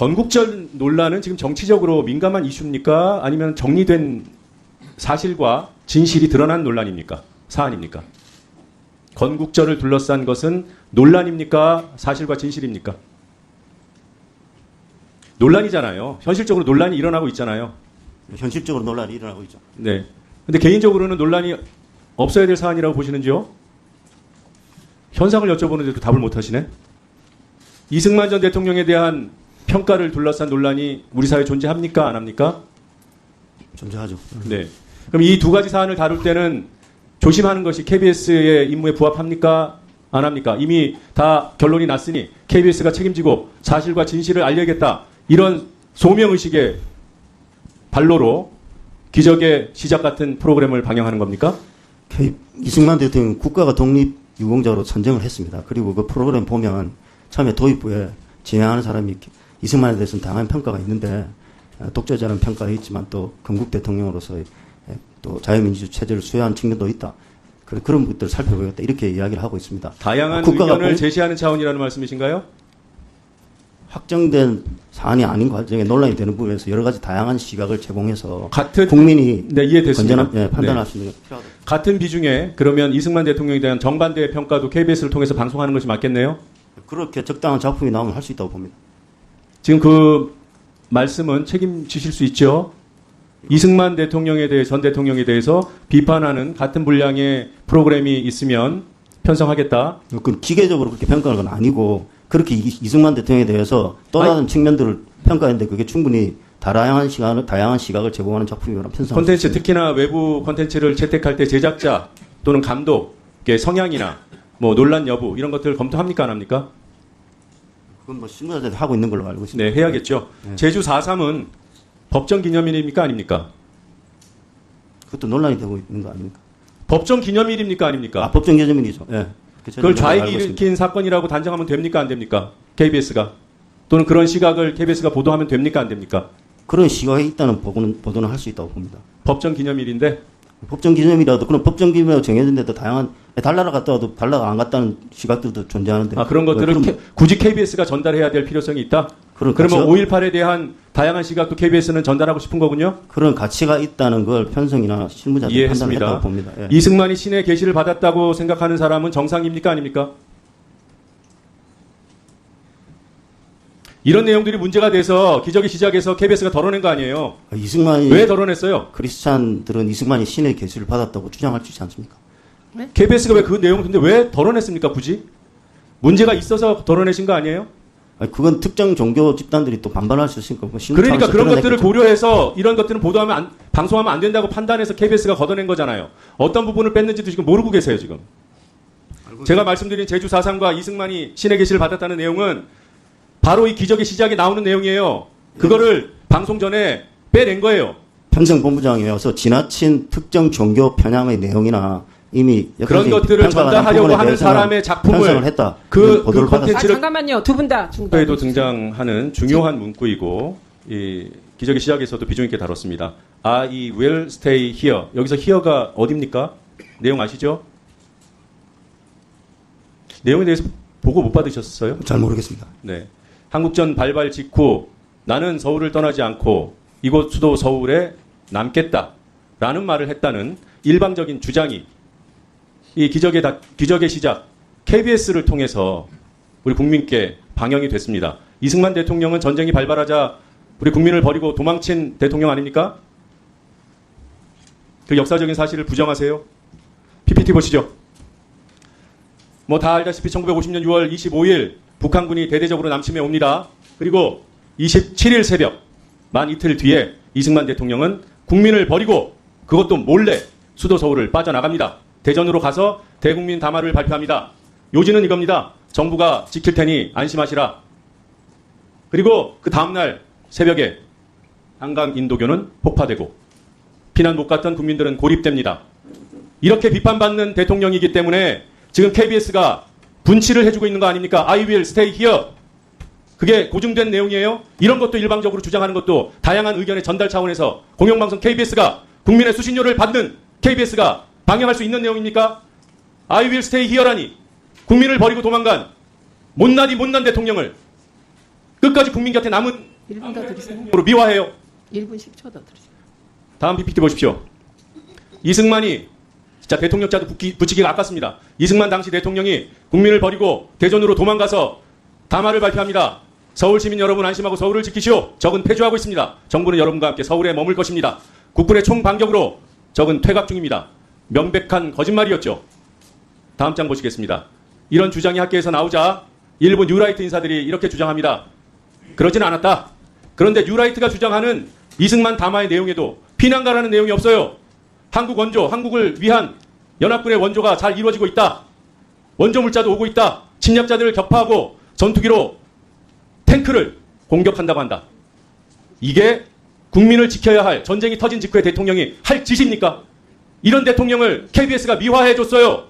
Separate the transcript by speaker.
Speaker 1: 건국절 논란은 지금 정치적으로 민감한 이슈입니까? 아니면 정리된 사실과 진실이 드러난 논란입니까? 사안입니까? 건국절을 둘러싼 것은 논란입니까? 사실과 진실입니까? 논란이잖아요. 현실적으로 논란이 일어나고 있잖아요.
Speaker 2: 현실적으로 논란이 일어나고 있죠.
Speaker 1: 네. 근데 개인적으로는 논란이 없어야 될 사안이라고 보시는지요? 현상을 여쭤보는데도 답을 못 하시네? 이승만 전 대통령에 대한 평가를 둘러싼 논란이 우리 사회에 존재합니까? 안 합니까?
Speaker 2: 존재하죠.
Speaker 1: 네. 그럼 이 두 가지 사안을 다룰 때는 조심하는 것이 KBS의 임무에 부합합니까? 안 합니까? 이미 다 결론이 났으니 KBS가 책임지고 사실과 진실을 알려야겠다. 이런 소명의식의 발로로 기적의 시작 같은 프로그램을 방영하는 겁니까?
Speaker 2: 이승만 대통령 국가가 독립유공자로 선정을 했습니다. 그리고 그 프로그램 보면 처음에 도입부에 진행하는 사람이 이승만에 대해서는 다양한 평가가 있는데 독재자는 평가가 있지만 또 건국 대통령으로서의 또 자유민주 체제를 수여한 측면도 있다. 그런 것들을 살펴보겠다. 이렇게 이야기를 하고 있습니다.
Speaker 1: 다양한 의견을 제시하는 차원이라는 말씀이신가요?
Speaker 2: 확정된 사안이 아닌 과정에 논란이 되는 부분에서 여러 가지 다양한 시각을 제공해서
Speaker 1: 같은
Speaker 2: 국민이
Speaker 1: 네, 이해됐습니다.
Speaker 2: 판단할
Speaker 1: 네.
Speaker 2: 수 있는 게 필요하다.
Speaker 1: 같은 비중에 그러면 이승만 대통령에 대한 정반대의 평가도 KBS를 통해서 방송하는 것이 맞겠네요?
Speaker 2: 그렇게 적당한 작품이 나오면 할 수 있다고 봅니다.
Speaker 1: 지금 그 말씀은 책임지실 수 있죠? 이승만 대통령에 대해 전 대통령에 대해서 비판하는 같은 분량의 프로그램이 있으면 편성하겠다.
Speaker 2: 그 기계적으로 그렇게 평가하는 건 아니고 그렇게 이승만 대통령에 대해서 또 다른 측면들을 평가했는데 그게 충분히 다양한 시각을 제공하는 작품이거나 편성.
Speaker 1: 콘텐츠 특히나 외부 콘텐츠를 채택할 때 제작자 또는 감독의 성향이나 뭐 논란 여부 이런 것들을 검토합니까 안 합니까?
Speaker 2: 그건 뭐 신문사에서 하고 있는 걸로 알고 있습니다.
Speaker 1: 네, 해야겠죠.
Speaker 2: 네.
Speaker 1: 제주 4.3은 법정 기념일입니까 아닙니까?
Speaker 2: 그것도 논란이 되고 있는 거 아닙니까?
Speaker 1: 법정 기념일입니까 아닙니까?
Speaker 2: 법정 기념일이죠. 예.
Speaker 1: 그걸 좌익이 일으킨 사건이라고 단정하면 됩니까 안 됩니까? KBS가 또는 그런 시각을 KBS가 보도하면 됩니까 안 됩니까?
Speaker 2: 그런 시각이 있다는 보도는 할 수 있다고 봅니다.
Speaker 1: 법정 기념일인데
Speaker 2: 법정 기념이라도 그런 법정 기념이라고 정해진데도 다양한 달나라 갔다 와도 달나라 안 갔다는 시각들도 존재하는데
Speaker 1: 그런 것들을 굳이 KBS가 전달해야 될 필요성이 있다? 그러면 5.18에 대한 다양한 시각도 KBS는 전달하고 싶은 거군요?
Speaker 2: 그런 가치가 있다는 걸 편성이나 실무자들이 판단했다고 봅니다. 예.
Speaker 1: 이승만이 신의 계시를 받았다고 생각하는 사람은 정상입니까 아닙니까? 이런 내용들이 문제가 돼서 기적의 시작에서 KBS가 덜어낸 거 아니에요?
Speaker 2: 이승만이
Speaker 1: 왜 덜어냈어요?
Speaker 2: 크리스찬들은 이승만이 신의 계시를 받았다고 주장할 수 있지 않습니까?
Speaker 1: 네? KBS가 왜 그 내용을 근데 왜 덜어냈습니까 굳이? 문제가 있어서 덜어내신 거 아니에요?
Speaker 2: 그건 특정 종교 집단들이 또 반발할 수 있으니까.
Speaker 1: 그러니까 그런 것들을 고려해서 이런 것들은 보도하면 방송하면 안 된다고 판단해서 KBS가 걷어낸 거잖아요. 어떤 부분을 뺐는지도 지금 모르고 계세요 지금. 제가 말씀드린 제주 4.3과 이승만이 신의 계시를 받았다는 내용은 바로 이 기적의 시작에 나오는 내용이에요. 그거를 방송 전에 빼낸 거예요.
Speaker 2: 편성본부장이 와서 지나친 특정 종교 편향의 내용이나 이미
Speaker 1: 그런 것들을 전달하려고 하는 사람의 작품을
Speaker 2: 했다.
Speaker 1: 그 콘텐츠를
Speaker 3: 잠깐만요. 두 분 다.
Speaker 1: 에도 등장하는 중요한 문구이고 이 기적의 시작에서도 비중 있게 다뤘습니다. I will stay here. 여기서 here가 어디입니까? 내용 아시죠? 내용에 대해서 보고 못 받으셨어요?
Speaker 2: 잘 모르겠습니다.
Speaker 1: 네. 한국전 발발 직후 나는 서울을 떠나지 않고 이곳 수도 서울에 남겠다라는 말을 했다는 일방적인 주장이 이 기적의 시작 KBS를 통해서 우리 국민께 방영이 됐습니다. 이승만 대통령은 전쟁이 발발하자 우리 국민을 버리고 도망친 대통령 아닙니까? 그 역사적인 사실을 부정하세요? PPT 보시죠. 뭐 다 알다시피 1950년 6월 25일 북한군이 대대적으로 남침해 옵니다. 그리고 27일 새벽 만 이틀 뒤에 이승만 대통령은 국민을 버리고 그것도 몰래 수도 서울을 빠져나갑니다. 대전으로 가서 대국민 담화를 발표합니다. 요지는 이겁니다. 정부가 지킬 테니 안심하시라. 그리고 그 다음날 새벽에 한강 인도교는 폭파되고 피난 못 갔던 국민들은 고립됩니다. 이렇게 비판받는 대통령이기 때문에 지금 KBS가 분치를 해주고 있는 거 아닙니까? I will stay here. 그게 고증된 내용이에요. 이런 것도 일방적으로 주장하는 것도 다양한 의견의 전달 차원에서 공영방송 KBS가 국민의 수신료를 받는 KBS가 방영할 수 있는 내용입니까? I will stay here라니 국민을 버리고 도망간 못난 대통령을 끝까지 국민 곁에 남은
Speaker 3: 1분 더 드리세요.
Speaker 1: 으로 미화해요.
Speaker 3: 1분 10초 더 드리세요.
Speaker 1: 다음 PPT 보십시오. 이승만이 진짜 대통령 자도 붙이기가 아깝습니다. 이승만 당시 대통령이 국민을 버리고 대전으로 도망가서 담화를 발표합니다. 서울 시민 여러분 안심하고 서울을 지키시오. 적은 패주하고 있습니다. 정부는 여러분과 함께 서울에 머물 것입니다. 국군의 총반격으로 적은 퇴각 중입니다. 명백한 거짓말이었죠. 다음 장 보시겠습니다. 이런 주장이 학계에서 나오자 일부 뉴라이트 인사들이 이렇게 주장합니다. 그러진 않았다. 그런데 뉴라이트가 주장하는 이승만 담화의 내용에도 피난가라는 내용이 없어요. 한국 원조, 한국을 위한 연합군의 원조가 잘 이루어지고 있다. 원조 물자도 오고 있다. 침략자들을 격파하고 전투기로 탱크를 공격한다고 한다. 이게 국민을 지켜야 할 전쟁이 터진 직후에 대통령이 할 짓입니까? 이런 대통령을 KBS가 미화해줬어요.